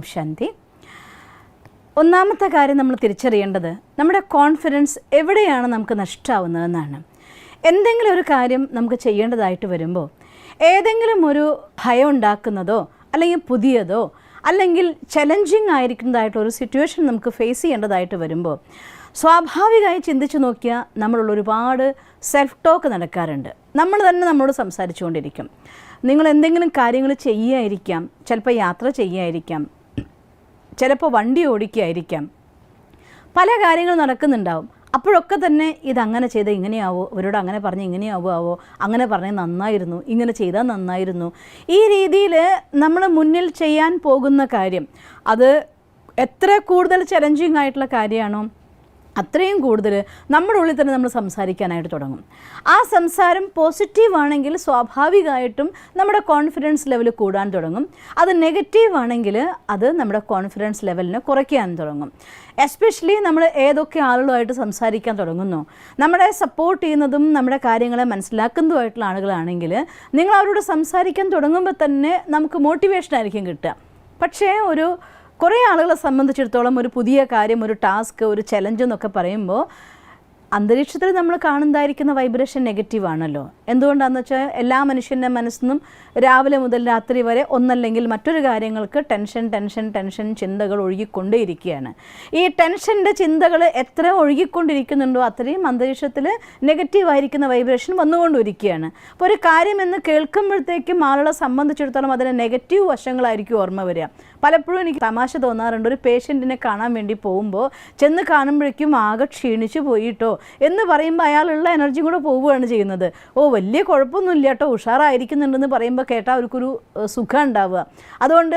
ഓം ശാന്തി. ഒന്നാമത്തെ കാര്യം നമ്മൾ തിരിച്ചറിയേണ്ടത് നമ്മുടെ കോൺഫിഡൻസ് എവിടെയാണ് നമുക്ക് നഷ്ടമാവുന്നതെന്നാണ്. എന്തെങ്കിലും ഒരു കാര്യം നമുക്ക് ചെയ്യേണ്ടതായിട്ട് വരുമ്പോൾ ഏതെങ്കിലും ഒരു ഭയം ഉണ്ടാക്കുന്നതോ അല്ലെങ്കിൽ പുതിയതോ അല്ലെങ്കിൽ ചലഞ്ചിങ് ആയിരിക്കുന്നതായിട്ടൊരു സിറ്റുവേഷൻ നമുക്ക് ഫേസ് ചെയ്യേണ്ടതായിട്ട് വരുമ്പോൾ സ്വാഭാവികമായി ചിന്തിച്ച് നോക്കിയാൽ നമ്മളുള്ള ഒരുപാട് സെൽഫ് ടോക്ക് നടക്കാറുണ്ട്. നമ്മൾ തന്നെ നമ്മളോട് സംസാരിച്ചുകൊണ്ടിരിക്കും. നിങ്ങൾ എന്തെങ്കിലും കാര്യങ്ങൾ ചെയ്യുകയായിരിക്കാം, ചിലപ്പോൾ യാത്ര ചെയ്യുകയായിരിക്കാം, ചിലപ്പോൾ വണ്ടി ഓടിക്കുകയായിരിക്കാം, പല കാര്യങ്ങൾ നടക്കുന്നുണ്ടാവും. അപ്പോഴൊക്കെ തന്നെ ഇതങ്ങനെ ചെയ്താൽ ഇങ്ങനെയാവോ, അവരോട് അങ്ങനെ പറഞ്ഞ് ഇങ്ങനെയാവോ, അങ്ങനെ പറഞ്ഞാൽ നന്നായിരുന്നു, ഇങ്ങനെ ചെയ്താൽ നന്നായിരുന്നു. ഈ രീതിയിൽ നമ്മൾ മുന്നിൽ ചെയ്യാൻ പോകുന്ന കാര്യം അത് എത്ര കൂടുതൽ ചലഞ്ചിങ് ആയിട്ടുള്ള കാര്യമാണോ അത്രയും കൂടുതൽ നമ്മുടെ ഉള്ളിൽ തന്നെ നമ്മൾ സംസാരിക്കാനായിട്ട് തുടങ്ങും. ആ സംസാരം പോസിറ്റീവ് ആണെങ്കിൽ സ്വാഭാവികമായിട്ടും നമ്മുടെ കോൺഫിഡൻസ് ലെവൽ കൂടാൻ തുടങ്ങും. അത് നെഗറ്റീവ് ആണെങ്കിൽ അത് നമ്മുടെ കോൺഫിഡൻസ് ലെവലിനെ കുറയ്ക്കാൻ തുടങ്ങും. എസ്പെഷ്യലി നമ്മൾ ഏതൊക്കെ ആളുകളുമായിട്ട് സംസാരിക്കാൻ തുടങ്ങുന്നു, നമ്മളെ സപ്പോർട്ട് ചെയ്യുന്നതും നമ്മുടെ കാര്യങ്ങളെ മനസ്സിലാക്കുന്നതുമായിട്ടുള്ള ആളുകളാണെങ്കിൽ നിങ്ങൾ അവരോട് സംസാരിക്കാൻ തുടങ്ങുമ്പോൾ തന്നെ നമുക്ക് മോട്ടിവേഷനായിരിക്കും കിട്ടുക. പക്ഷേ കുറേ ആളുകളെ സംബന്ധിച്ചിടത്തോളം ഒരു പുതിയ കാര്യം, ഒരു ടാസ്ക്, ഒരു ചലഞ്ച് എന്നൊക്കെ പറയുമ്പോൾ അന്തരീക്ഷത്തിൽ നമ്മൾ കാണുന്നതായിരിക്കുന്ന വൈബ്രേഷൻ നെഗറ്റീവാണല്ലോ. എന്തുകൊണ്ടാണെന്ന് വെച്ചാൽ എല്ലാ മനുഷ്യൻ്റെ മനസ്സിനും രാവിലെ മുതൽ രാത്രി വരെ ഒന്നല്ലെങ്കിൽ മറ്റൊരു കാര്യങ്ങൾക്ക് ടെൻഷൻ ചിന്തകൾ ഒഴുകിക്കൊണ്ടേയിരിക്കുകയാണ്. ഈ ടെൻഷൻ്റെ ചിന്തകൾ എത്ര ഒഴുകിക്കൊണ്ടിരിക്കുന്നുണ്ടോ അത്രയും അന്തരീക്ഷത്തിൽ നെഗറ്റീവായിരിക്കുന്ന വൈബ്രേഷൻ വന്നുകൊണ്ടിരിക്കുകയാണ്. അപ്പോൾ ഒരു കാര്യമെന്ന് കേൾക്കുമ്പോഴത്തേക്കും ആളുകളെ സംബന്ധിച്ചിടത്തോളം അതിന് നെഗറ്റീവ് വശങ്ങളായിരിക്കും ഓർമ്മ വരിക. പലപ്പോഴും എനിക്ക് തമാശ തോന്നാറുണ്ട്. ഒരു പേഷ്യൻറ്റിനെ കാണാൻ വേണ്ടി പോകുമ്പോൾ ചെന്ന് കാണുമ്പോഴേക്കും ആകെ ക്ഷീണിച്ച് പോയിട്ടോ എന്ന് പറയുമ്പോൾ അയാളുള്ള എനർജി കൂടെ പോവുകയാണ് ചെയ്യുന്നത്. വലിയ കുഴപ്പമൊന്നുമില്ല കേട്ടോ, ഉഷാറായിരിക്കുന്നുണ്ടെന്ന് പറയുമ്പോൾ കേട്ടാൽ അവർക്കൊരു സുഖം ഉണ്ടാവുക. അതുകൊണ്ട്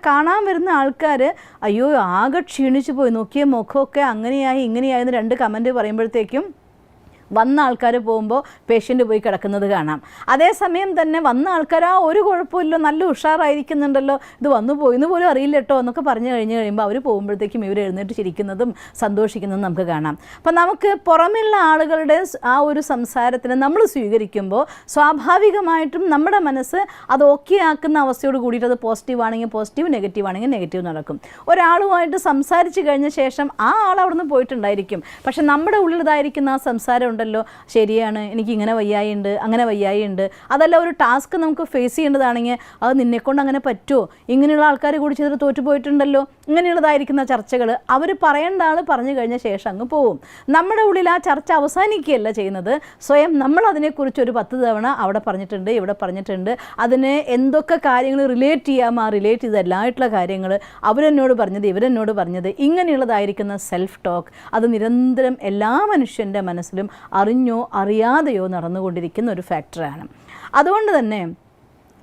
കാണാൻ വരുന്ന ആൾക്കാർ അയ്യോ ആകെ ക്ഷീണിച്ച് പോയി, നോക്കിയ മുഖമൊക്കെ അങ്ങനെയായി ഇങ്ങനെയായെന്ന് 2 കമൻറ്റ് പറയുമ്പോഴത്തേക്കും വന്ന ആൾക്കാർ പോകുമ്പോൾ പേഷ്യൻ്റ് പോയി കിടക്കുന്നത് കാണാം. അതേസമയം തന്നെ വന്ന ആൾക്കാർ ഒരു കുഴപ്പമില്ലോ, നല്ല ഉഷാറായിരിക്കുന്നുണ്ടല്ലോ, ഇത് വന്നു പോയിന്ന് പോലും അറിയില്ല കേട്ടോ എന്നൊക്കെ പറഞ്ഞു കഴിയുമ്പോൾ അവർ പോകുമ്പോഴത്തേക്കും ഇവർ എഴുന്നേറ്റ് ചിരിക്കുന്നതും സന്തോഷിക്കുന്നതും നമുക്ക് കാണാം. അപ്പം നമുക്ക് പുറമെയുള്ള ആളുകളുടെ ആ ഒരു സംസാരത്തിന് നമ്മൾ സ്വീകരിക്കുമ്പോൾ സ്വാഭാവികമായിട്ടും നമ്മുടെ മനസ്സ് അത് ഓക്കെ ആക്കുന്ന അവസ്ഥയോട് കൂടിയിട്ട് അത് പോസിറ്റീവ് ആണെങ്കിൽ പോസിറ്റീവ്, നെഗറ്റീവ് ആണെങ്കിൽ നെഗറ്റീവ് നടക്കും. ഒരാളുമായിട്ട് സംസാരിച്ച് കഴിഞ്ഞ ശേഷം ആ ആൾ അവിടെ നിന്ന് പോയിട്ടുണ്ടായിരിക്കും, പക്ഷെ നമ്മുടെ ഉള്ളിലിതായിരിക്കുന്ന ആ സംസാരം ശരിയാണ്, എനിക്ക് ഇങ്ങനെ വയ്യായുണ്ട്, അങ്ങനെ വയ്യായുണ്ട്. അതല്ല ഒരു ടാസ്ക് നമുക്ക് ഫേസ് ചെയ്യേണ്ടതാണെങ്കിൽ അത് നിന്നെക്കൊണ്ട് അങ്ങനെ പറ്റുമോ, ഇങ്ങനെയുള്ള ആൾക്കാർ കൂടി ചെയ്തിട്ട് തോറ്റുപോയിട്ടുണ്ടല്ലോ, ഇങ്ങനെയുള്ളതായിരിക്കുന്ന ചർച്ചകൾ അവർ പറയേണ്ട ആൾ പറഞ്ഞു കഴിഞ്ഞ ശേഷം അങ്ങ് പോവും. നമ്മുടെ ഉള്ളിൽ ആ ചർച്ച അവസാനിക്കുകയല്ല ചെയ്യുന്നത്, സ്വയം നമ്മൾ അതിനെക്കുറിച്ച് ഒരു 10 തവണ അവിടെ പറഞ്ഞിട്ടുണ്ട്, ഇവിടെ പറഞ്ഞിട്ടുണ്ട്, അതിന് എന്തൊക്കെ കാര്യങ്ങൾ റിലേറ്റ് ചെയ്യാമോ ആ റിലേറ്റ് ചെയ്തല്ലായിട്ടുള്ള കാര്യങ്ങൾ അവരെന്നോട് പറഞ്ഞത്, ഇവരെന്നോട് പറഞ്ഞത്, ഇങ്ങനെയുള്ളതായിരിക്കുന്ന സെൽഫ് ടോക്ക് അത് നിരന്തരം എല്ലാ മനുഷ്യൻ്റെ മനസ്സിലും അറിഞ്ഞോ അറിയാതെയോ നടന്നുകൊണ്ടിരിക്കുന്ന ഒരു ഫാക്ടറാണ്. അതുകൊണ്ട് തന്നെ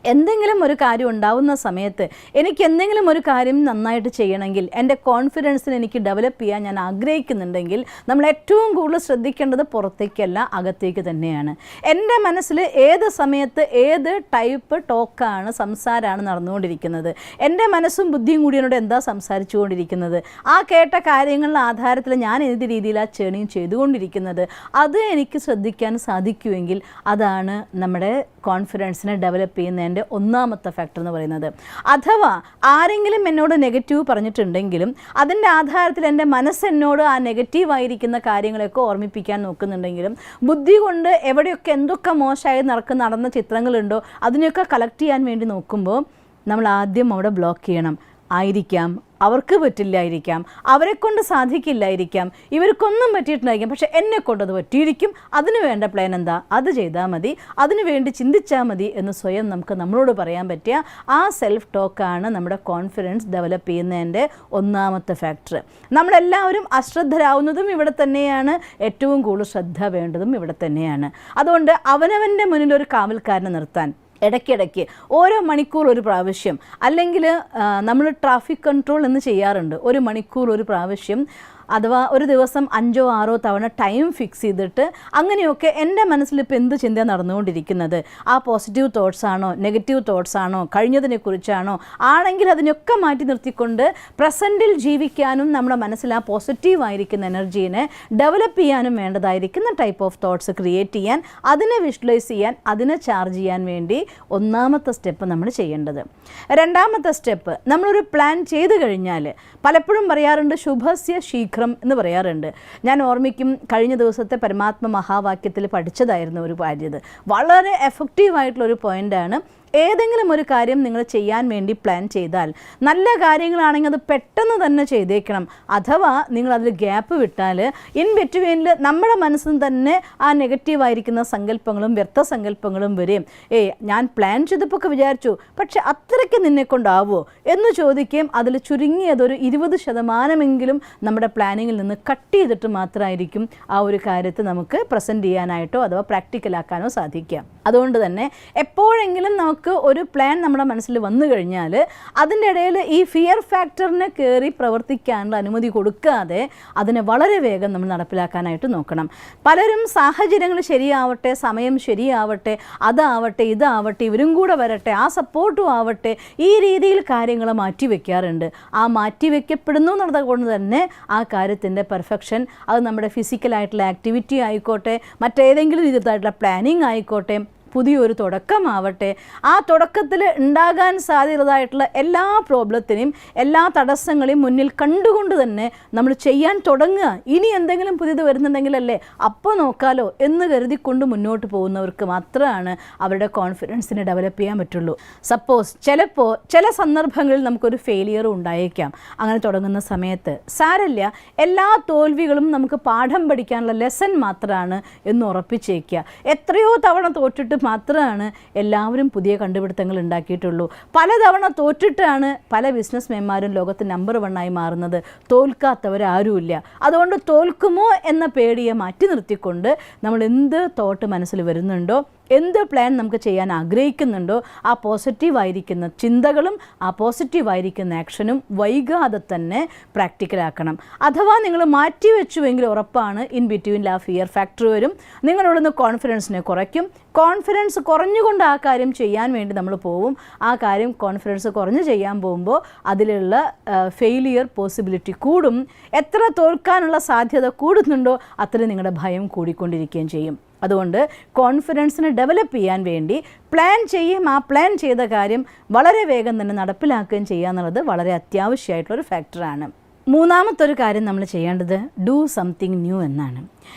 എന്തെങ്കിലും ഒരു കാര്യം ഉണ്ടാവുന്ന സമയത്ത് എനിക്ക് എന്തെങ്കിലും ഒരു കാര്യം നന്നായിട്ട് ചെയ്യണമെങ്കിൽ, എൻ്റെ കോൺഫിഡൻസിന് എനിക്ക് ഡെവലപ്പ് ചെയ്യാൻ ഞാൻ ആഗ്രഹിക്കുന്നുണ്ടെങ്കിൽ നമ്മൾ ഏറ്റവും കൂടുതൽ ശ്രദ്ധിക്കേണ്ടത് പുറത്തേക്കല്ല അകത്തേക്ക് തന്നെയാണ്. എൻ്റെ മനസ്സിൽ ഏത് സമയത്ത് ഏത് ടൈപ്പ് ടോക്കാണ്, സംസാരമാണ് നടന്നുകൊണ്ടിരിക്കുന്നത്, എൻ്റെ മനസ്സും ബുദ്ധിയും കൂടി എന്നോട് എന്താ സംസാരിച്ചുകൊണ്ടിരിക്കുന്നത്, ആ കേട്ട കാര്യങ്ങളുടെ ആധാരത്തിൽ ഞാൻ ഏത് രീതിയിലാണ് ചേണിയും ചെയ്തുകൊണ്ടിരിക്കുന്നത്, അത് എനിക്ക് ശ്രദ്ധിക്കാൻ സാധിക്കുമെങ്കിൽ അതാണ് നമ്മുടെ കോൺഫിഡൻസിനെ ഡെവലപ്പ് ചെയ്യുന്നതിൻ്റെ ഒന്നാമത്തെ ഫാക്ടർ എന്ന് പറയുന്നത്. അഥവാ ആരെങ്കിലും എന്നോട് നെഗറ്റീവ് പറഞ്ഞിട്ടുണ്ടെങ്കിലും അതിൻ്റെ ആധാരത്തിൽ എൻ്റെ മനസ്സെന്നോട് ആ നെഗറ്റീവായിരിക്കുന്ന കാര്യങ്ങളൊക്കെ ഓർമ്മിപ്പിക്കാൻ നോക്കുന്നുണ്ടെങ്കിലും ബുദ്ധി കൊണ്ട് എവിടെയൊക്കെ എന്തൊക്കെ മോശമായി നടന്ന ചിത്രങ്ങളുണ്ടോ അതിനെയൊക്കെ കളക്ട് ചെയ്യാൻ വേണ്ടി നോക്കുമ്പോൾ നമ്മൾ ആദ്യം അവിടെ ബ്ലോക്ക് ചെയ്യണം. ആയിരിക്കാം അവർക്ക് പറ്റില്ലായിരിക്കാം, അവരെക്കൊണ്ട് സാധിക്കില്ലായിരിക്കാം, ഇവർക്കൊന്നും പറ്റിയിട്ടുണ്ടായിരിക്കാം, പക്ഷേ എന്നെക്കൊണ്ടത് പറ്റിയിരിക്കും, അതിന് വേണ്ട പ്ലാൻ എന്താ, അത് ചെയ്താൽ മതി, അതിനു വേണ്ടി ചിന്തിച്ചാൽ മതി എന്ന് സ്വയം നമുക്ക് നമ്മളോട് പറയാൻ പറ്റിയ ആ സെൽഫ് ടോക്കാണ് നമ്മുടെ കോൺഫിഡൻസ് ഡെവലപ്പ് ചെയ്യുന്നതിൻ്റെ ഒന്നാമത്തെ ഫാക്ടർ. നമ്മളെല്ലാവരും അശ്രദ്ധരാവുന്നതും ഇവിടെ തന്നെയാണ്, ഏറ്റവും കൂടുതൽ ശ്രദ്ധ വേണ്ടതും ഇവിടെ തന്നെയാണ്. അതുകൊണ്ട് അവനവൻ്റെ മുന്നിൽ ഒരു കാവൽക്കാരനെ നിർത്താൻ ഇടയ്ക്കിടയ്ക്ക് ഓരോ മണിക്കൂർ ഒരു പ്രാവശ്യം, അല്ലെങ്കിൽ നമ്മൾ ട്രാഫിക് കൺട്രോൾ എന്ന് ചെയ്യാറുണ്ട്, 1 മണിക്കൂർ ഒരു പ്രാവശ്യം അഥവാ ഒരു ദിവസം 5-6 തവണ ടൈം ഫിക്സ് ചെയ്തിട്ട് അങ്ങനെയൊക്കെ എൻ്റെ മനസ്സിലിപ്പോൾ എന്ത് ചിന്ത നടന്നുകൊണ്ടിരിക്കുന്നത്, ആ പോസിറ്റീവ് തോട്ട്സ് ആണോ നെഗറ്റീവ് തോട്ട്സ് ആണോ കഴിഞ്ഞതിനെക്കുറിച്ചാണോ ആണെങ്കിൽ അതിനൊക്കെ മാറ്റി നിർത്തിക്കൊണ്ട് പ്രസൻറ്റിൽ ജീവിക്കാനും നമ്മുടെ മനസ്സിൽ ആ പോസിറ്റീവ് ആയിരിക്കുന്ന എനർജീനെ ഡെവലപ്പ് ചെയ്യാനും വേണ്ടതായിരിക്കുന്ന ടൈപ്പ് ഓഫ് തോട്ട്സ് ക്രിയേറ്റ് ചെയ്യാൻ, അതിനെ വിഷ്വലൈസ് ചെയ്യാൻ, അതിനെ ചാർജ് ചെയ്യാൻ വേണ്ടി ഒന്നാമത്തെ സ്റ്റെപ്പ് നമ്മൾ ചെയ്യേണ്ടത്. രണ്ടാമത്തെ സ്റ്റെപ്പ്, നമ്മളൊരു പ്ലാൻ ചെയ്ത് കഴിഞ്ഞാൽ പലപ്പോഴും പറയാറുണ്ട് ശുഭസ്യ ശീഘ്രം എന്ന് പറയാറുണ്ട്. ഞാൻ ഓർമ്മിക്കും കഴിഞ്ഞ ദിവസത്തെ പരമാത്മ മഹാവാക്യത്തിൽ പഠിച്ചതായിരുന്നു ഒരു കാര്യം. വളരെ എഫക്റ്റീവായിട്ടുള്ളൊരു പോയിൻ്റാണ്. ഏതെങ്കിലും ഒരു കാര്യം നിങ്ങൾ ചെയ്യാൻ വേണ്ടി പ്ലാൻ ചെയ്താൽ, നല്ല കാര്യങ്ങളാണെങ്കിൽ അത് പെട്ടെന്ന് തന്നെ ചെയ്തേക്കണം. അഥവാ നിങ്ങളതിൽ ഗ്യാപ്പ് വിട്ടാൽ ഇൻ ബിറ്റ്വീനിൽ നമ്മുടെ മനസ്സിൽ തന്നെ ആ നെഗറ്റീവായിരിക്കുന്ന സങ്കല്പങ്ങളും വ്യർത്ഥ സങ്കല്പങ്ങളും വരും. ഞാൻ പ്ലാൻ ചെയ്തപ്പോൾ വിചാരിച്ചു, പക്ഷെ അത്രയ്ക്ക് നിന്നെ കൊണ്ടാവുമോ എന്ന് ചോദിക്കുകയും അതിൽ ചുരുങ്ങിയതൊരു 20% നമ്മുടെ പ്ലാനിങ്ങിൽ നിന്ന് കട്ട് ചെയ്തിട്ട് മാത്രമായിരിക്കും ആ ഒരു കാര്യത്തെ നമുക്ക് പ്രസൻറ്റ് ചെയ്യാനായിട്ടോ അഥവാ പ്രാക്ടിക്കലാക്കാനോ സാധിക്കുക. അതുകൊണ്ട് തന്നെ എപ്പോഴെങ്കിലും നമുക്ക് ഒരു പ്ലാൻ നമ്മുടെ മനസ്സിൽ വന്നു കഴിഞ്ഞാൽ അതിൻ്റെ ഇടയിൽ ഈ ഫിയർ ഫാക്ടറിനെ കയറി പ്രവർത്തിക്കാനുള്ള അനുമതി കൊടുക്കാതെ അതിനെ വളരെ വേഗം നമ്മൾ നടപ്പിലാക്കാനായിട്ട് നോക്കണം. പലരും സാഹചര്യങ്ങൾ ശരിയാവട്ടെ, സമയം ശരിയാവട്ടെ, അതാവട്ടെ ഇതാവട്ടെ, ഇവരും കൂടെ വരട്ടെ, ആ സപ്പോർട്ടും ആവട്ടെ, ഈ രീതിയിൽ കാര്യങ്ങൾ മാറ്റിവെക്കാറുണ്ട്. ആ മാറ്റിവെക്കപ്പെടുന്നു എന്നുള്ളത് കൊണ്ട് തന്നെ ആ കാര്യത്തിൻ്റെ പെർഫെക്ഷൻ, അത് നമ്മുടെ ഫിസിക്കലായിട്ടുള്ള ആക്ടിവിറ്റി ആയിക്കോട്ടെ, മറ്റേതെങ്കിലും രീതിയിലായിട്ടുള്ള പ്ലാനിങ് ആയിക്കോട്ടെ, പുതിയൊരു തുടക്കമാവട്ടെ, ആ തുടക്കത്തിൽ ഉണ്ടാകാൻ സാധ്യതയായിട്ടുള്ള എല്ലാ പ്രോബ്ലത്തിനെയും എല്ലാ തടസ്സങ്ങളെയും മുന്നിൽ കണ്ടുകൊണ്ട് തന്നെ നമ്മൾ ചെയ്യാൻ തുടങ്ങുക. ഇനി എന്തെങ്കിലും പുതിയത് വരുന്നുണ്ടെങ്കിലല്ലേ അപ്പോൾ നോക്കാലോ എന്ന് കരുതിക്കൊണ്ട് മുന്നോട്ട് പോകുന്നവർക്ക് മാത്രമാണ് അവരുടെ കോൺഫിഡൻസിനെ ഡെവലപ്പ് ചെയ്യാൻ പറ്റുള്ളൂ. സപ്പോസ് ചിലപ്പോൾ ചില സന്ദർഭങ്ങളിൽ നമുക്കൊരു ഫെയിലിയർ ഉണ്ടായേക്കാം. അങ്ങനെ തുടങ്ങുന്ന സമയത്ത് സാരമില്ല, എല്ലാ തോൽവികളും നമുക്ക് പാഠം പഠിക്കാനുള്ള ലെസൺ മാത്രമാണ് എന്ന് ഉറപ്പിച്ചേക്കുക. എത്രയോ തവണ തോറ്റിട്ട് മാത്രമാണ് എല്ലാവരും പുതിയ കണ്ടുപിടുത്തങ്ങൾ ഉണ്ടാക്കിയിട്ടുള്ളൂ. പലതവണ തോറ്റിട്ടാണ് പല ബിസിനസ്മാൻമാരും ലോകത്ത് നമ്പർ 1 മാറുന്നത്. തോൽക്കാത്തവരാരുമില്ല. അതുകൊണ്ട് തോൽക്കുമോ എന്ന പേടിയെ മാറ്റി നിർത്തിക്കൊണ്ട് നമ്മൾ എന്ത് തോട്ട് മനസ്സിൽ വരുന്നുണ്ടോ, എന്ത് പ്ലാൻ നമുക്ക് ചെയ്യാൻ ആഗ്രഹിക്കുന്നുണ്ടോ, ആ പോസിറ്റീവായിരിക്കുന്ന ചിന്തകളും ആ പോസിറ്റീവായിരിക്കുന്ന ആക്ഷനും വൈകാതെ തന്നെ പ്രാക്ടിക്കലാക്കണം. അഥവാ നിങ്ങൾ മാറ്റിവെച്ചുവെങ്കിൽ ഉറപ്പാണ് ഇൻ ബിറ്റ്വീനിൽ ആ ഫിയർ ഫാക്ടർ വരും. നിങ്ങളിവിടുന്ന് കോൺഫിഡൻസിനെ കുറയ്ക്കും. കോൺഫിഡൻസ് കുറഞ്ഞുകൊണ്ട് ആ കാര്യം ചെയ്യാൻ വേണ്ടി നമ്മൾ പോവും. ആ കാര്യം കോൺഫിഡൻസ് കുറഞ്ഞ് ചെയ്യാൻ പോകുമ്പോൾ അതിലുള്ള ഫെയിലിയർ പോസിബിലിറ്റി കൂടും. എത്ര തോൽക്കാനുള്ള സാധ്യത കൂടുന്നുണ്ടോ അത്രയും നിങ്ങളുടെ ഭയം കൂടിക്കൊണ്ടിരിക്കുകയും ചെയ്യും. അതുകൊണ്ട് കോൺഫിഡൻസിനെ ഡെവലപ്പ് ചെയ്യാൻ വേണ്ടി പ്ലാൻ ചെയ്യും. ആ പ്ലാൻ ചെയ്ത കാര്യം വളരെ വേഗം തന്നെ നടപ്പിലാക്കുകയും ചെയ്യുക എന്നുള്ളത് വളരെ അത്യാവശ്യമായിട്ടുള്ളൊരു ഫാക്ടറാണ്. മൂന്നാമത്തൊരു കാര്യം നമ്മൾ ചെയ്യേണ്ടത് ഡു സംതിങ് ന്യൂ എന്നാണ്.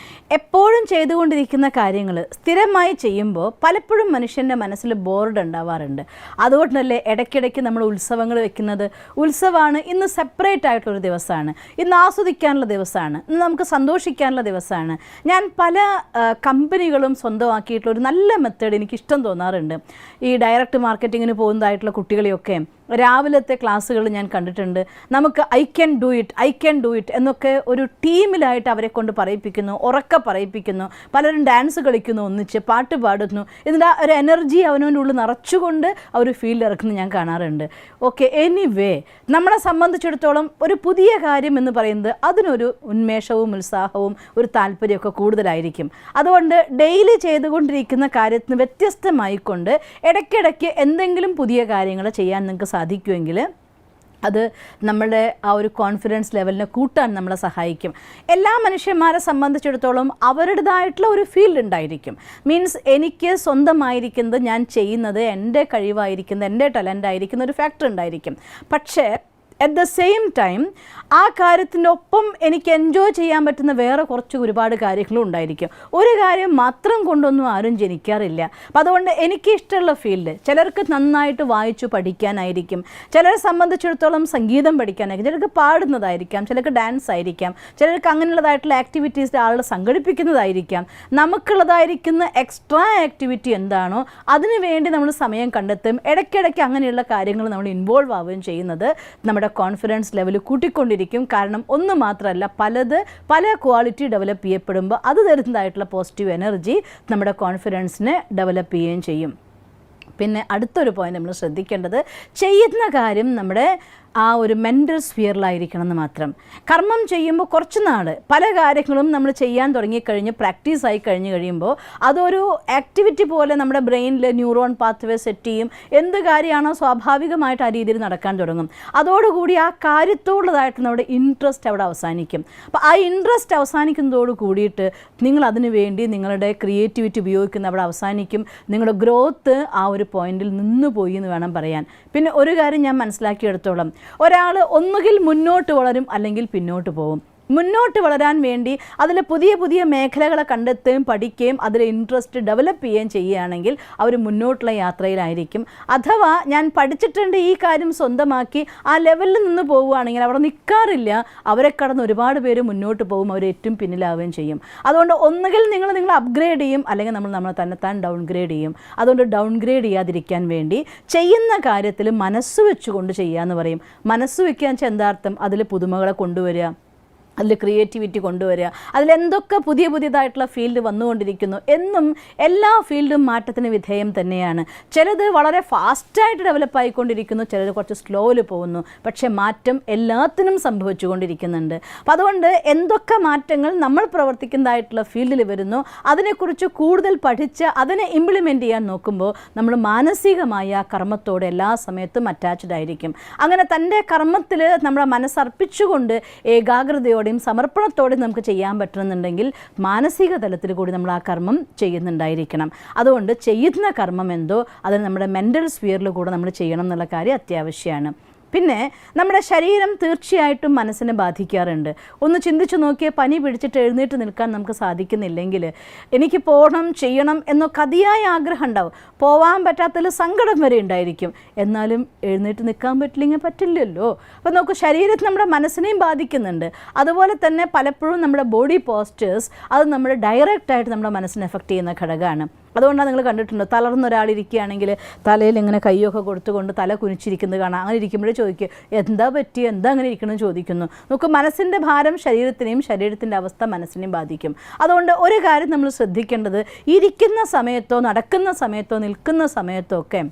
എപ്പോഴും ചെയ്തുകൊണ്ടിരിക്കുന്ന കാര്യങ്ങൾ സ്ഥിരമായി ചെയ്യുമ്പോൾ പലപ്പോഴും മനുഷ്യൻ്റെ മനസ്സിൽ ബോർഡ് ഉണ്ടാവാറുണ്ട്. അതുകൊണ്ടല്ലേ ഇടയ്ക്കിടയ്ക്ക് നമ്മൾ ഉത്സവങ്ങൾ വെക്കുന്നത്. ഉത്സവമാണ്, ഇന്ന് സെപ്പറേറ്റ് ആയിട്ടുള്ളൊരു ദിവസമാണ്, ഇന്ന് ആസ്വദിക്കാനുള്ള ദിവസമാണ്, ഇന്ന് നമുക്ക് സന്തോഷിക്കാനുള്ള ദിവസമാണ്. ഞാൻ പല കമ്പനികളും സ്വന്തമാക്കിയിട്ടുള്ള ഒരു നല്ല മെത്തേഡ് എനിക്കിഷ്ടം തോന്നാറുണ്ട്. ഈ ഡയറക്റ്റ് മാർക്കറ്റിങ്ങിന് പോകുന്നതായിട്ടുള്ള കുട്ടികളെയൊക്കെ രാവിലത്തെ ക്ലാസ്സുകൾ ഞാൻ കണ്ടിട്ടുണ്ട്. നമുക്ക് ഐ ക്യാൻ ഡു ഇറ്റ് എന്നൊക്കെ ഒരു ടീമിലായിട്ട് അവരെ കൊണ്ട് പറയിപ്പിക്കുന്നു, ഉറക്കെ പറയിപ്പിക്കുന്നു. പലരും ഡാൻസ് കളിക്കുന്നു, ഒന്നിച്ച് പാട്ട് പാടുന്നു. ഇതിൻ്റെ ഒരു എനർജി അവനവൻ്റെ ഉള്ളിൽ നിറച്ചുകൊണ്ട് അവർ ഫീൽഡ് ഇറക്കുന്നത് ഞാൻ കാണാറുണ്ട്. ഓക്കെ, എനിവേ നമ്മളെ സംബന്ധിച്ചിടത്തോളം ഒരു പുതിയ കാര്യം എന്ന് പറയുന്നത് അതിനൊരു ഉന്മേഷവും ഉത്സാഹവും ഒരു താല്പര്യമൊക്കെ കൂടുതലായിരിക്കും. അതുകൊണ്ട് ഡെയിലി ചെയ്തുകൊണ്ടിരിക്കുന്ന കാര്യത്തിന് വ്യത്യസ്തമായിക്കൊണ്ട് ഇടയ്ക്കിടയ്ക്ക് എന്തെങ്കിലും പുതിയ കാര്യങ്ങൾ ചെയ്യാൻ നിങ്ങൾക്ക് സാധിക്കുമെങ്കിൽ അത് നമ്മളുടെ ആ ഒരു കോൺഫിഡൻസ് ലെവലിനെ കൂട്ടാൻ നമ്മളെ സഹായിക്കും. എല്ലാ മനുഷ്യന്മാരെ സംബന്ധിച്ചിടത്തോളം അവരുടേതായിട്ടുള്ള ഒരു ഫീൽഡ് ഉണ്ടായിരിക്കും. മീൻസ് എനിക്ക് സ്വന്തമായിരിക്കുന്നത്, ഞാൻ ചെയ്യുന്നത്, എൻ്റെ കഴിവായിരിക്കുന്നത്, എൻ്റെ ടാലൻ്റ് ആയിരിക്കുന്ന ഒരു ഫാക്ടർ ഉണ്ടായിരിക്കും. പക്ഷേ അറ്റ് ദ സെയിം ടൈം ആ കാര്യത്തിൻ്റെ ഒപ്പം എനിക്ക് എൻജോയ് ചെയ്യാൻ പറ്റുന്ന വേറെ ഒരുപാട് കാര്യങ്ങളും ഉണ്ടായിരിക്കും. ഒരു കാര്യം മാത്രം കൊണ്ടൊന്നും ആരും ജനിക്കാറില്ല. അപ്പം അതുകൊണ്ട് എനിക്ക് ഇഷ്ടമുള്ള ഫീൽഡ്, ചിലർക്ക് നന്നായിട്ട് വായിച്ചു പഠിക്കാനായിരിക്കും, ചിലരെ സംബന്ധിച്ചിടത്തോളം സംഗീതം പഠിക്കാനായിരിക്കും, ചിലർക്ക് പാടുന്നതായിരിക്കാം, ചിലർക്ക് ഡാൻസ് ആയിരിക്കാം, ചിലർക്ക് അങ്ങനെയുള്ളതായിട്ടുള്ള ആക്ടിവിറ്റീസ് ആളുകൾ സംഘടിപ്പിക്കുന്നതായിരിക്കാം. നമുക്കുള്ളതായിരിക്കുന്ന എക്സ്ട്രാ ആക്ടിവിറ്റി എന്താണോ അതിനു വേണ്ടി നമ്മൾ സമയം കണ്ടെത്തും. ഇടയ്ക്കിടയ്ക്ക് അങ്ങനെയുള്ള കാര്യങ്ങൾ നമ്മൾ ഇൻവോൾവ് ആവുകയും ചെയ്യുന്നത് നമ്മുടെ കോൺഫിഡൻസ് ലെവൽ കൂട്ടിക്കൊണ്ടിരിക്കും. കാരണം ഒന്ന് മാത്രമല്ല, പല ക്വാളിറ്റി ഡെവലപ്പ് ചെയ്യപ്പെടുമ്പോൾ അത് തരുന്നതായിട്ടുള്ള പോസിറ്റീവ് എനർജി നമ്മുടെ കോൺഫിഡൻസിനെ ഡെവലപ്പ് ചെയ്യുകയും ചെയ്യും. പിന്നെ അടുത്തൊരു പോയിന്റ് നമ്മൾ ശ്രദ്ധിക്കേണ്ടത്, ചെയ്യുന്ന കാര്യം നമ്മുടെ ആ ഒരു മെൻ്റൽ സ്ഫിയറിലായിരിക്കണം എന്ന് മാത്രം. കർമ്മം ചെയ്യുമ്പോൾ കുറച്ച് നാൾ പല കാര്യങ്ങളും നമ്മൾ ചെയ്യാൻ തുടങ്ങിക്കഴിഞ്ഞ് പ്രാക്ടീസായി കഴിഞ്ഞ് കഴിയുമ്പോൾ അതൊരു ആക്ടിവിറ്റി പോലെ നമ്മുടെ ബ്രെയിനിൽ ന്യൂറോൺ പാത്വേ സെറ്റ് ചെയ്യും. എന്ത് കാര്യമാണോ സ്വാഭാവികമായിട്ട് ആ രീതിയിൽ നടക്കാൻ തുടങ്ങും. അതോടുകൂടി ആ കാര്യത്തോടുള്ളതായിട്ട് നമ്മുടെ ഇൻട്രസ്റ്റ് അവിടെ അവസാനിക്കും. അപ്പോൾ ആ ഇൻട്രസ്റ്റ് അവസാനിക്കുന്നതോട് കൂടിയിട്ട് നിങ്ങൾ അതിനു വേണ്ടി നിങ്ങളുടെ ക്രിയേറ്റിവിറ്റി ഉപയോഗിക്കുന്ന അവിടെ അവസാനിക്കും. നിങ്ങളുടെ ഗ്രോത്ത് ആ ഒരു പോയിന്റിൽ നിന്ന് പോയി എന്ന് വേണം പറയാൻ. പിന്നെ ഒരു കാര്യം ഞാൻ മനസ്സിലാക്കിയെടുത്തോളം, ഒരാൾ ഒന്നുകിൽ മുന്നോട്ട് വളരും അല്ലെങ്കിൽ പിന്നോട്ട് പോകും. മുന്നോട്ട് വളരാൻ വേണ്ടി അതിൽ പുതിയ പുതിയ മേഖലകളെ കണ്ടെത്തുകയും പഠിക്കുകയും അതിൽ ഇൻട്രസ്റ്റ് ഡെവലപ്പ് ചെയ്യുകയും ചെയ്യുകയാണെങ്കിൽ അവർ മുന്നോട്ടുള്ള യാത്രയിലായിരിക്കും. അഥവാ ഞാൻ പഠിച്ചിട്ടുണ്ട് ഈ കാര്യം സ്വന്തമാക്കി ആ ലെവലിൽ നിന്ന് പോവുകയാണെങ്കിൽ അവിടെ നിൽക്കാറില്ല, അവരെ കടന്ന് ഒരുപാട് പേര് മുന്നോട്ട് പോകും, അവർ ഏറ്റവും പിന്നിലാവുകയും ചെയ്യും. അതുകൊണ്ട് ഒന്നുകിൽ നിങ്ങൾ അപ്ഗ്രേഡ് ചെയ്യും, അല്ലെങ്കിൽ നമ്മൾ തന്നെത്താൻ ഡൗൺഗ്രേഡ് ചെയ്യും. അതുകൊണ്ട് ഡൗൺഗ്രേഡ് ചെയ്യാതിരിക്കാൻ വേണ്ടി ചെയ്യുന്ന കാര്യത്തിൽ മനസ്സ് വെച്ചുകൊണ്ട് ചെയ്യുക എന്ന് പറയും. മനസ്സ് വെക്കുക എന്ന് വെച്ചാൽ എന്താർത്ഥം? അതിൽ പുതുമകളെ കൊണ്ടുവരിക, അതിൽ ക്രിയേറ്റിവിറ്റി കൊണ്ടുവരിക, അതിലെന്തൊക്കെ പുതിയതായിട്ടുള്ള ഫീൽഡ് വന്നുകൊണ്ടിരിക്കുന്നു. എന്നും എല്ലാ ഫീൽഡും മാറ്റത്തിന് വിധേയം തന്നെയാണ്. ചിലത് വളരെ ഫാസ്റ്റായിട്ട് ഡെവലപ്പ് ആയിക്കൊണ്ടിരിക്കുന്നു, ചിലത് കുറച്ച് സ്ലോയിൽ പോകുന്നു. പക്ഷേ മാറ്റം എല്ലാത്തിനും സംഭവിച്ചുകൊണ്ടിരിക്കുന്നുണ്ട്. അപ്പോൾ അതുകൊണ്ട് എന്തൊക്കെ മാറ്റങ്ങൾ നമ്മൾ പ്രവർത്തിക്കുന്നതായിട്ടുള്ള ഫീൽഡിൽ വരുന്നു അതിനെക്കുറിച്ച് കൂടുതൽ പഠിച്ച് അതിനെ ഇംപ്ലിമെൻറ്റ് ചെയ്യാൻ നോക്കുമ്പോൾ നമ്മൾ മാനസികമായി ആ കർമ്മത്തോട് എല്ലാ സമയത്തും അറ്റാച്ച്ഡ് ആയിരിക്കും. അങ്ങനെ തൻ്റെ കർമ്മത്തിൽ നമ്മുടെ മനസ്സർപ്പിച്ചുകൊണ്ട് ഏകാഗ്രതയോടെ സമർപ്പണത്തോടെ നമുക്ക് ചെയ്യാൻ പറ്റുന്നുണ്ടെങ്കിൽ മാനസിക തലത്തിൽ കൂടി നമ്മൾ ആ കർമ്മം ചെയ്യുന്നുണ്ടായിരിക്കണം. അതുകൊണ്ട് ചെയ്യുന്ന കർമ്മം എന്തോ അത് നമ്മുടെ മെൻ്റൽ സ്ഫിയറിൽ കൂടെ നമ്മൾ ചെയ്യണം എന്നുള്ള കാര്യം അത്യാവശ്യമാണ്. പിന്നെ നമ്മുടെ ശരീരം തീർച്ചയായിട്ടും മനസ്സിനെ ബാധിക്കാറുണ്ട്. ഒന്ന് ചിന്തിച്ചു നോക്കിയാൽ പനി പിടിച്ചിട്ട് എഴുന്നേറ്റ് നിൽക്കാൻ നമുക്ക് സാധിക്കുന്നില്ലെങ്കിൽ എനിക്ക് പോകണം ചെയ്യണം എന്നൊക്കെ അതിയായ ആഗ്രഹം ഉണ്ടാവും. പോവാൻ പറ്റാത്തതിൽ സങ്കടം വരെ ഉണ്ടായിരിക്കും. എന്നാലും എഴുന്നേറ്റ് നിൽക്കാൻ പറ്റില്ലെങ്കിൽ പറ്റില്ലല്ലോ. അപ്പോൾ നമുക്ക് ശരീരത്തിൽ നമ്മുടെ മനസ്സിനെയും ബാധിക്കുന്നുണ്ട്. അതുപോലെ തന്നെ പലപ്പോഴും നമ്മുടെ ബോഡി പോസ്റ്റേഴ്സ് അത് നമ്മുടെ ഡയറക്റ്റായിട്ട് നമ്മുടെ മനസ്സിനെ എഫക്റ്റ് ചെയ്യുന്ന ഘടകമാണ്. അതുകൊണ്ടാണ് നിങ്ങൾ കണ്ടിട്ടുണ്ടോ, തളർന്ന ഒരാളിരിക്കുകയാണെങ്കിൽ തലയിൽ ഇങ്ങനെ കയ്യൊക്കെ കൊടുത്തുകൊണ്ട് തല കുനിച്ചിരിക്കുന്നത് കാണാം. അങ്ങനെ ഇരിക്കുമ്പോഴേ ചോദിക്കുക എന്താ പറ്റി, എന്താ അങ്ങനെ ഇരിക്കണമെന്ന് ചോദിക്കുന്നു. നമുക്ക് മനസ്സിൻ്റെ ഭാരം ശരീരത്തിനെയും ശരീരത്തിൻ്റെ അവസ്ഥ മനസ്സിനെയും ബാധിക്കും. അതുകൊണ്ട് ഒരു കാര്യം നമ്മൾ ശ്രദ്ധിക്കേണ്ടത്, ഇരിക്കുന്ന സമയത്തോ നടക്കുന്ന സമയത്തോ നിൽക്കുന്ന സമയത്തോ ഒക്കെ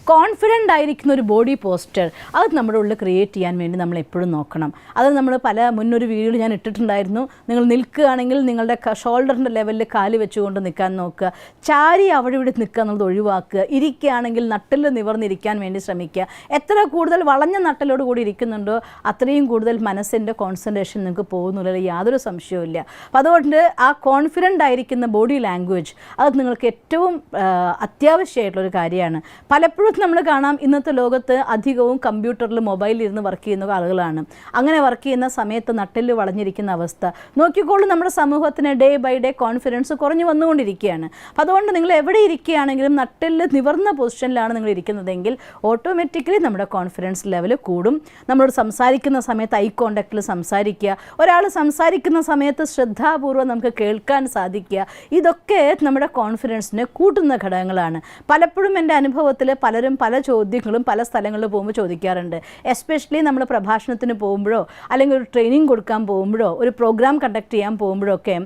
കോൺഫിഡൻ്റ് ആയിരിക്കുന്ന ഒരു ബോഡി പോസ്റ്റർ അത് നമ്മുടെ ഉള്ളിൽ ക്രിയേറ്റ് ചെയ്യാൻ വേണ്ടി നമ്മൾ എപ്പോഴും നോക്കണം. അത് നമ്മൾ മുന്നൊരു വീഡിയോയിൽ ഞാൻ ഇട്ടിട്ടുണ്ടായിരുന്നു. നിങ്ങൾ നിൽക്കുകയാണെങ്കിൽ നിങ്ങളുടെ ഷോൾഡറിൻ്റെ ലെവലിൽ കാല് വെച്ചുകൊണ്ട് നിൽക്കാൻ നോക്കുക. ചാരി അവിടെ ഇവിടെ നിൽക്കുക എന്നുള്ളത് ഒഴിവാക്കുക. ഇരിക്കുകയാണെങ്കിൽ നട്ടിൽ നിവർന്നിരിക്കാൻ വേണ്ടി ശ്രമിക്കുക. എത്ര കൂടുതൽ വളഞ്ഞ നട്ടലോട് കൂടി ഇരിക്കുന്നുണ്ടോ അത്രയും കൂടുതൽ മനസ്സിൻ്റെ കോൺസെൻട്രേഷൻ നിങ്ങൾക്ക് പോകുന്നില്ല, യാതൊരു സംശയവുമില്ല. അപ്പം അതുകൊണ്ട് ആ കോൺഫിഡൻ്റ് ആയിരിക്കുന്ന ബോഡി ലാംഗ്വേജ് അത് നിങ്ങൾക്ക് ഏറ്റവും അത്യാവശ്യമായിട്ടുള്ളൊരു കാര്യമാണ്. പലപ്പോഴും നമ്മൾ കാണാം ഇന്നത്തെ ലോകത്ത് അധികവും കമ്പ്യൂട്ടറിൽ മൊബൈലിൽ ഇരുന്ന് വർക്ക് ചെയ്യുന്ന ആളുകളാണ്. അങ്ങനെ വർക്ക് ചെയ്യുന്ന സമയത്ത് നട്ടെല്ല് വളഞ്ഞിരിക്കുന്ന അവസ്ഥ നോക്കിക്കോളും. നമ്മുടെ സമൂഹത്തിന് ഡേ ബൈ ഡേ കോൺഫിഡൻസ് കുറഞ്ഞു വന്നുകൊണ്ടിരിക്കുകയാണ്. അപ്പോൾ അതുകൊണ്ട് നിങ്ങൾ എവിടെ ഇരിക്കുകയാണെങ്കിലും നട്ടെല്ല് നിവർന്ന പൊസിഷനിലാണ് നിങ്ങൾ ഇരിക്കുന്നതെങ്കിൽ ഓട്ടോമാറ്റിക്കലി നമ്മുടെ കോൺഫിഡൻസ് ലെവൽ കൂടും. നമ്മളോട് സംസാരിക്കുന്ന സമയത്ത് ഐ കോണ്ടാക്റ്റിൽ സംസാരിക്കുക, ഒരാൾ സംസാരിക്കുന്ന സമയത്ത് ശ്രദ്ധാപൂർവ്വം നമുക്ക് കേൾക്കാൻ സാധിക്കുക. ഇതൊക്കെ നമ്മുടെ കോൺഫിഡൻസിനെ കൂട്ടുന്ന ഘടകങ്ങളാണ്. പലപ്പോഴും എൻ്റെ അനുഭവത്തിൽ പലരും പല ചോദ്യങ്ങളും പല സ്ഥലങ്ങളിൽ പോകുമ്പോൾ ചോദിക്കാറുണ്ട്. എസ്പെഷ്യലി നമ്മൾ പ്രഭാഷണത്തിന് പോകുമ്പോഴോ അല്ലെങ്കിൽ ഒരു ട്രെയിനിങ് കൊടുക്കാൻ പോകുമ്പോഴോ ഒരു പ്രോഗ്രാം കണ്ടക്ട് ചെയ്യാൻ പോകുമ്പോഴോ ഒക്കെ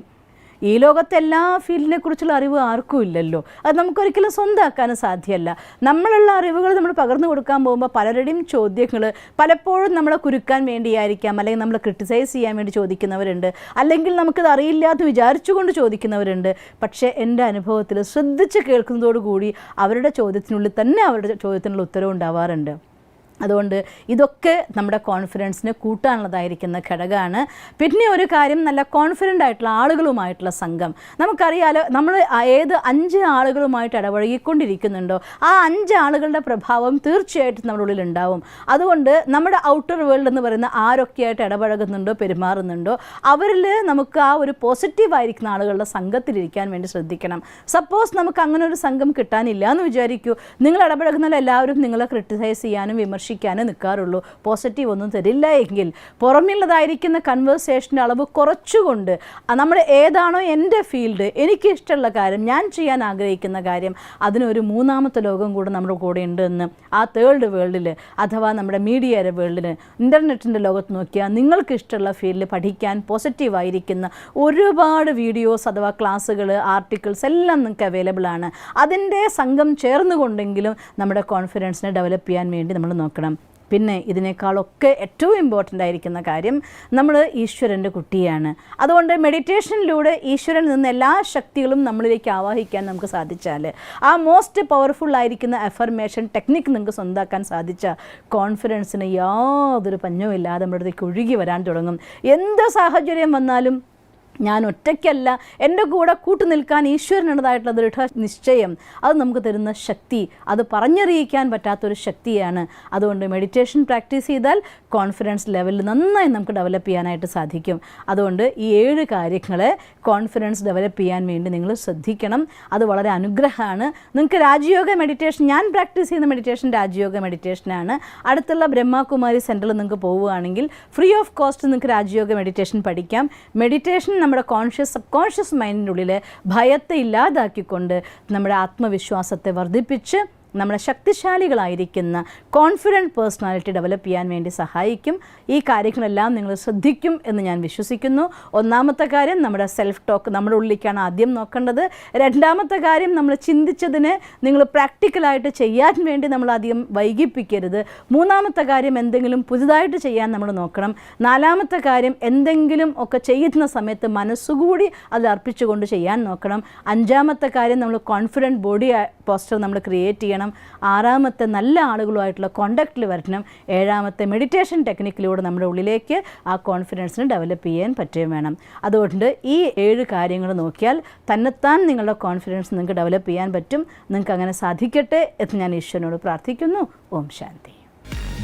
ഈ ലോകത്തെ എല്ലാ ഫീൽഡിനെ കുറിച്ചുള്ള അറിവ് ആർക്കും ഇല്ലല്ലോ. അത് നമുക്കൊരിക്കലും സ്വന്തമാക്കാനും സാധ്യമല്ല. നമ്മളുള്ള അറിവുകൾ നമ്മൾ പകർന്നു കൊടുക്കാൻ പോകുമ്പോൾ പലരുടെയും ചോദ്യങ്ങൾ പലപ്പോഴും നമ്മളെ കുരുക്കാൻ വേണ്ടിയായിരിക്കാം, അല്ലെങ്കിൽ നമ്മളെ ക്രിട്ടിസൈസ് ചെയ്യാൻ വേണ്ടി ചോദിക്കുന്നവരുണ്ട്, അല്ലെങ്കിൽ നമുക്കത് അറിയില്ലാതെ വിചാരിച്ചുകൊണ്ട് ചോദിക്കുന്നവരുണ്ട്. പക്ഷേ എൻ്റെ അനുഭവത്തിൽ ശ്രദ്ധിച്ച് കേൾക്കുന്നതോടുകൂടി അവരുടെ ചോദ്യത്തിനുള്ളിൽ തന്നെ അവരുടെ ചോദ്യത്തിനുള്ള ഉത്തരവ് ഉണ്ടാവാറുണ്ട്. അതുകൊണ്ട് ഇതൊക്കെ നമ്മുടെ കോൺഫിഡൻസിനെ കൂട്ടാനുള്ളതായിരിക്കുന്ന ഘടകമാണ്. പിന്നെ ഒരു കാര്യം, നല്ല കോൺഫിഡൻ്റ് ആയിട്ടുള്ള ആളുകളുമായിട്ടുള്ള സംഘം. നമുക്കറിയാലോ, നമ്മൾ ഏത് 5 ആളുകളുമായിട്ട് ഇടപഴകിക്കൊണ്ടിരിക്കുന്നുണ്ടോ ആ 5 ആളുകളുടെ പ്രഭാവം തീർച്ചയായിട്ടും നമ്മുടെ ഉള്ളിൽ ഉണ്ടാവും. അതുകൊണ്ട് നമ്മുടെ ഔട്ടർ വേൾഡ് എന്ന് പറയുന്ന ആരൊക്കെയായിട്ട് ഇടപഴകുന്നുണ്ടോ പെരുമാറുന്നുണ്ടോ അവരിൽ നമുക്ക് ആ ഒരു പോസിറ്റീവായിരിക്കുന്ന ആളുകളുടെ സംഘത്തിലിരിക്കാൻ വേണ്ടി ശ്രദ്ധിക്കണം. സപ്പോസ് നമുക്ക് അങ്ങനെ ഒരു സംഘം കിട്ടാനില്ല എന്ന് വിചാരിക്കൂ. നിങ്ങൾ ഇടപഴകുന്ന എല്ലാവരും നിങ്ങളെ ക്രിട്ടിസൈസ് ചെയ്യാനും വിമർശിക്കാനും നിൽക്കാറുള്ളൂ, പോസിറ്റീവ് ഒന്നും തരില്ല എങ്കിൽ പുറമെയുള്ളതായിരിക്കുന്ന കൺവേഴ്സേഷൻ്റെ അളവ് കുറച്ചുകൊണ്ട് നമ്മൾ ഏതാണോ എൻ്റെ ഫീൽഡ്, എനിക്ക് ഇഷ്ടമുള്ള കാര്യം, ഞാൻ ചെയ്യാൻ ആഗ്രഹിക്കുന്ന കാര്യം, അതിനൊരു മൂന്നാമത്തെ ലോകം കൂടെ നമ്മുടെ കൂടെ ഉണ്ടെന്ന് ആ തേർഡ് വേൾഡിൽ അഥവാ നമ്മുടെ മീഡിയയുടെ വേൾഡിൽ ഇൻ്റർനെറ്റിൻ്റെ ലോകത്ത് നോക്കിയാൽ നിങ്ങൾക്ക് ഇഷ്ടമുള്ള ഫീൽഡിൽ പഠിക്കാൻ പോസിറ്റീവായിരിക്കുന്ന ഒരുപാട് വീഡിയോസ് അഥവാ ക്ലാസ്സുകൾ, ആർട്ടിക്കിൾസ് എല്ലാം നിങ്ങൾക്ക് അവൈലബിൾ ആണ്. അതിൻ്റെ സംഘം ചേർന്നുകൊണ്ടെങ്കിലും നമ്മുടെ കോൺഫിഡൻസിനെ ഡെവലപ്പ് ചെയ്യാൻ വേണ്ടി നമ്മൾ നോക്കണം. പിന്നെ ഇതിനേക്കാളൊക്കെ ഏറ്റവും ഇമ്പോർട്ടൻ്റ് ആയിരിക്കുന്ന കാര്യം നമ്മൾ ഈശ്വരൻ്റെ കുട്ടിയാണ്. അതുകൊണ്ട് മെഡിറ്റേഷനിലൂടെ ഈശ്വരനിൽ നിന്ന് എല്ലാ ശക്തികളും നമ്മളിലേക്ക് ആവാഹിക്കാൻ നമുക്ക് സാധിച്ചാൽ, ആ മോസ്റ്റ് പവർഫുൾ ആയിരിക്കുന്ന അഫർമേഷൻ ടെക്നിക്ക് നിങ്ങൾക്ക് സ്വന്തമാക്കാൻ സാധിച്ച കോൺഫിഡൻസിന് യാതൊരു പഞ്ഞവും ഇല്ലാതെ നമ്മുടെ അടുത്തേക്ക് ഒഴുകി വരാൻ തുടങ്ങും. എന്ത് സാഹചര്യം വന്നാലും ഞാൻ ഒറ്റയ്ക്കല്ല, എൻ്റെ കൂടെ കൂട്ടുനിൽക്കാൻ ഈശ്വരനുള്ളതായിട്ടുള്ള ദൃഢ നിശ്ചയം, അത് നമുക്ക് തരുന്ന ശക്തി, അത് പറഞ്ഞറിയിക്കാൻ പറ്റാത്തൊരു ശക്തിയാണ്. അതുകൊണ്ട് മെഡിറ്റേഷൻ പ്രാക്ടീസ് ചെയ്താൽ കോൺഫിഡൻസ് ലെവലിൽ നന്നായി നമുക്ക് ഡെവലപ്പ് ചെയ്യാനായിട്ട് സാധിക്കും. അതുകൊണ്ട് ഈ 7 കാര്യങ്ങളെ കോൺഫിഡൻസ് ഡെവലപ്പ് ചെയ്യാൻ വേണ്ടി നിങ്ങൾ ശ്രദ്ധിക്കണം. അത് വളരെ അനുഗ്രഹമാണ്. നിങ്ങൾക്ക് രാജയോഗ മെഡിറ്റേഷൻ, ഞാൻ പ്രാക്ടീസ് ചെയ്യുന്ന മെഡിറ്റേഷൻ രാജയോഗ മെഡിറ്റേഷനാണ്. അടുത്തുള്ള ബ്രഹ്മകുമാരി സെൻറ്ററിൽ നിങ്ങൾക്ക് പോവുകയാണെങ്കിൽ ഫ്രീ ഓഫ് കോസ്റ്റ് നിങ്ങൾക്ക് രാജയോഗ മെഡിറ്റേഷൻ പഠിക്കാം. മെഡിറ്റേഷൻ നമ്മുടെ സബ് കോൺഷ്യസ് മൈൻഡിൻ്റെ ഉള്ളിൽ ഭയത്തെ ഇല്ലാതാക്കിക്കൊണ്ട് നമ്മുടെ ആത്മവിശ്വാസത്തെ വർദ്ധിപ്പിച്ച് നമ്മുടെ ശക്തിശാലികളായിരിക്കുന്ന കോൺഫിഡൻറ്റ് പേഴ്സണാലിറ്റി ഡെവലപ്പ് ചെയ്യാൻ വേണ്ടി സഹായിക്കും. ഈ കാര്യങ്ങളെല്ലാം നിങ്ങൾ ശ്രദ്ധിക്കും എന്ന് ഞാൻ വിശ്വസിക്കുന്നു. ഒന്നാമത്തെ കാര്യം നമ്മുടെ സെൽഫ് ടോക്ക് നമ്മുടെ ഉള്ളിലേക്കാണ് ആദ്യം നോക്കേണ്ടത്. രണ്ടാമത്തെ കാര്യം നമ്മൾ ചിന്തിച്ചതിനെ നിങ്ങൾ പ്രാക്ടിക്കലായിട്ട് ചെയ്യാൻ വേണ്ടി നമ്മൾ അധികം വൈകിപ്പിക്കരുത്. മൂന്നാമത്തെ കാര്യം എന്തെങ്കിലും പുതുതായിട്ട് ചെയ്യാൻ നമ്മൾ നോക്കണം. നാലാമത്തെ കാര്യം എന്തെങ്കിലും ഒക്കെ ചെയ്യുന്ന സമയത്ത് മനസ്സുകൂടി അത് അർപ്പിച്ചുകൊണ്ട് ചെയ്യാൻ നോക്കണം. അഞ്ചാമത്തെ കാര്യം നമ്മൾ കോൺഫിഡൻറ്റ് ബോഡി പോസ്റ്റർ നമ്മൾ ക്രിയേറ്റ് ചെയ്യണം. ആറാമത്തെ നല്ല ആളുകളുമായിട്ടുള്ള കോണ്ടാക്റ്റിൽ വരണം. ഏഴാമത്തെ മെഡിറ്റേഷൻ ടെക്നിക്കിലൂടെ നമ്മുടെ ഉള്ളിലേക്ക് ആ കോൺഫിഡൻസിന് ഡെവലപ്പ് ചെയ്യാൻ പറ്റുകയും വേണം. അതുകൊണ്ട് ഈ 7 കാര്യങ്ങൾ നോക്കിയാൽ തന്നെത്താൻ നിങ്ങളുടെ കോൺഫിഡൻസ് നിങ്ങൾക്ക് ഡെവലപ്പ് ചെയ്യാൻ പറ്റും. നിങ്ങൾക്ക് അങ്ങനെ സാധിക്കട്ടെ എന്ന് ഞാൻ ഈശ്വരനോട് പ്രാർത്ഥിക്കുന്നു. ഓം ശാന്തി.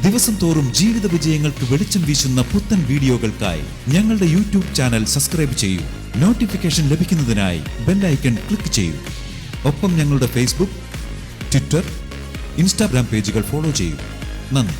ദിവസം തോറും ജീവിത വിജയങ്ങൾക്ക് വെളിച്ചം വീശുന്ന പുത്തൻ വീഡിയോകൾക്കായി ഞങ്ങളുടെ യൂട്യൂബ് ചാനൽ സബ്സ്ക്രൈബ് ചെയ്യൂ. നോട്ടിഫിക്കേഷൻ ലഭിക്കുന്നതിനായി ബെൽ ഐക്കൺ ക്ലിക്ക് ചെയ്യൂ. ഒപ്പം ഞങ്ങളുടെ ഫേസ്ബുക്ക്, ട്വിറ്റർ, ഇൻസ്റ്റാഗ്രാം പേജുകൾ ഫോളോ ചെയ്യൂ. നന്ദി.